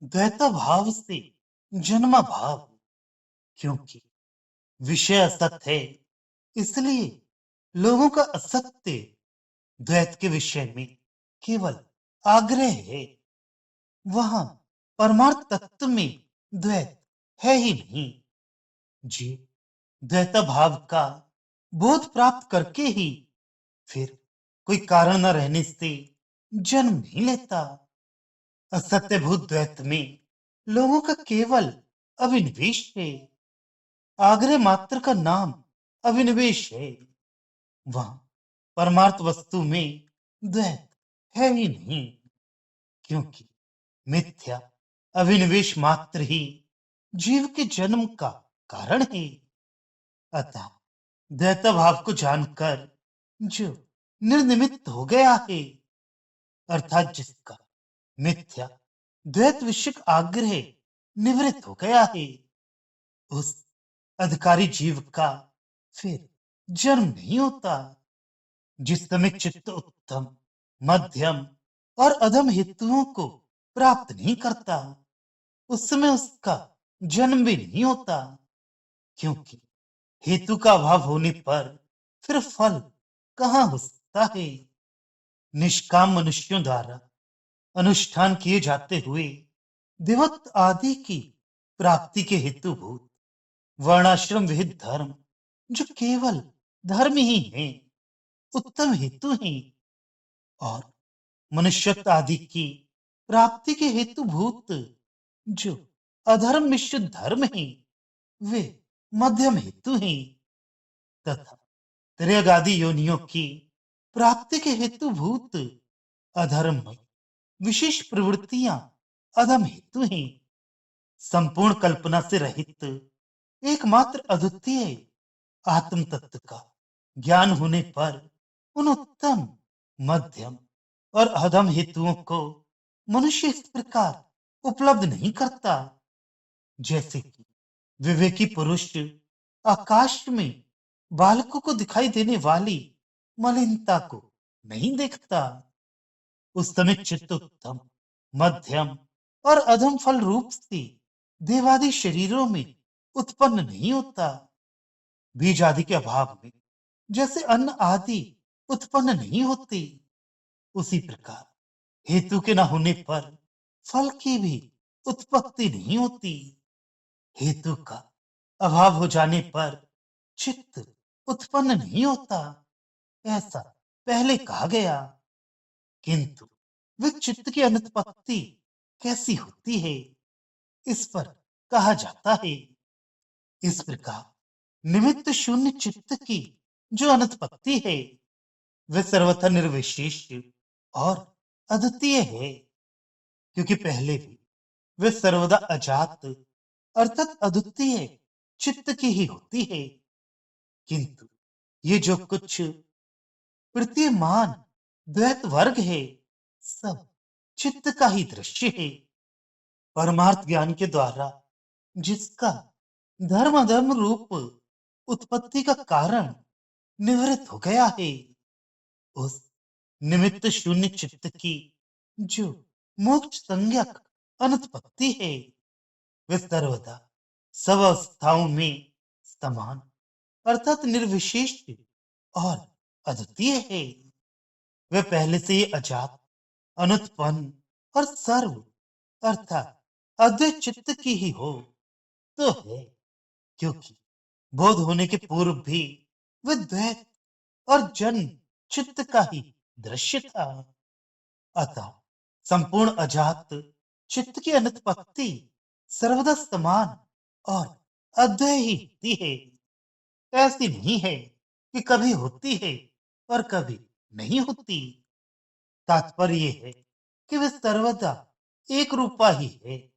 द्वैता भाव से जन्मा भाव, क्योंकि विषय असत है, इसलिए लोगों का असत्य द्वैत के विषय में केवल आग्रह है। वहां परमार्थ तत्व में द्वैत है ही नहीं। जी, द्वैता भाव का बोध प्राप्त करके ही फिर कोई कारण न रहने से जन्म नहीं लेता। असत्यभूत द्वैत में लोगों का केवल अभिनिवेश है। आग्रह मात्र का नाम अभिनिवेश है। वहां परमार्थ वस्तु में द्वैत है ही नहीं, क्योंकि मिथ्या अभिनिवेश मात्र ही जीव के जन्म का कारण है। अतः द्वैत भाव को जानकर जो निर्निमित्त हो गया है, अर्थात जिसका मिथ्या द्वैत विषयक आग्रह निवृत्त हो गया है, उस अधिकारी जीव का फिर जन्म नहीं होता। जिस समय चित्त उत्तम, मध्यम और अधम हेतुओं को प्राप्त नहीं करता, उस समय उसका जन्म भी नहीं होता, क्योंकि हेतु का अभाव होने पर फिर फल कहां हो सकता है। निष्काम मनुष्यों द्वारा अनुष्ठान किए जाते हुए देवत्व आदि की प्राप्ति के हेतुभूत वर्णाश्रम विहित धर्म, जो केवल धर्म ही है, उत्तम हेतु हैं, और मनुष्यत्व आदि की प्राप्ति के हेतुभूत जो अधर्म मिश्रित धर्म हैं, वे मध्यम हेतु हैं, तथा त्रियग आदि योनियों की प्राप्ति के हेतुभूत अधर्म में विशेष प्रवृत्तियां अधम हेतु हैं। संपूर्ण कल्पना से रहित एकमात्र अद्वितीय आत्म तत्व का ज्ञान होने पर उन उत्तम, मध्यम और अधम हेतुओं को मनुष्य इस प्रकार उपलब्ध नहीं करता, जैसे कि विवेकी पुरुष आकाश में बालकों को दिखाई देने वाली मलिनता को नहीं देखता। उस समय चित्त उत्तम, मध्यम और अधम फल रूप से देवादि शरीरों में उत्पन्न नहीं होता। बीज आदि के अभाव में जैसे अन्न आदि उत्पन्न नहीं होते, उसी प्रकार हेतु के न होने पर फल की भी उत्पत्ति नहीं होती। हेतु का अभाव हो जाने पर चित्त उत्पन्न नहीं होता, ऐसा पहले कहा गया। किंतु वे चित्त की अनुत्पत्ति कैसी होती है, इस पर कहा जाता है। इस प्रकार निमित्त शून्य चित्त की जो अनुत्पत्ति है, वह सर्वथा निर्विशेष और अद्वितीय है, क्योंकि पहले भी वे सर्वदा अजात अर्थात अद्वितीय चित्त की ही होती है। किंतु ये जो कुछ प्रतीयमान द्वैत वर्ग है, सब चित्त का ही दृश्य है। परमार्थ ज्ञान के द्वारा जिसका धर्म अधर्म रूप उत्पत्ति का कारण निवृत्त हो गया है, उस निमित्त शून्य चित्त की जो मोक्ष संज्ञक अनुत्पत्ति है, वे सर्वदा सब अवस्थाओं में समान अर्थात निर्विशेष और अद्वितीय है। वे पहले से ही अजात, अनुत्पन्न और सर्व अर्थात अद्वैत चित्त की ही हो तो है, क्योंकि बोध होने के पूर्व भी वह द्वैत और जन्म चित्त का ही दृश्य था। अतः संपूर्ण अजात चित्त की अनुत्पत्ति सर्वदा समान और अद्वय ही होती है। ऐसी नहीं है कि कभी होती है और कभी नहीं होती। तात्पर्य ये है कि वह सर्वदा एक रूपा ही है,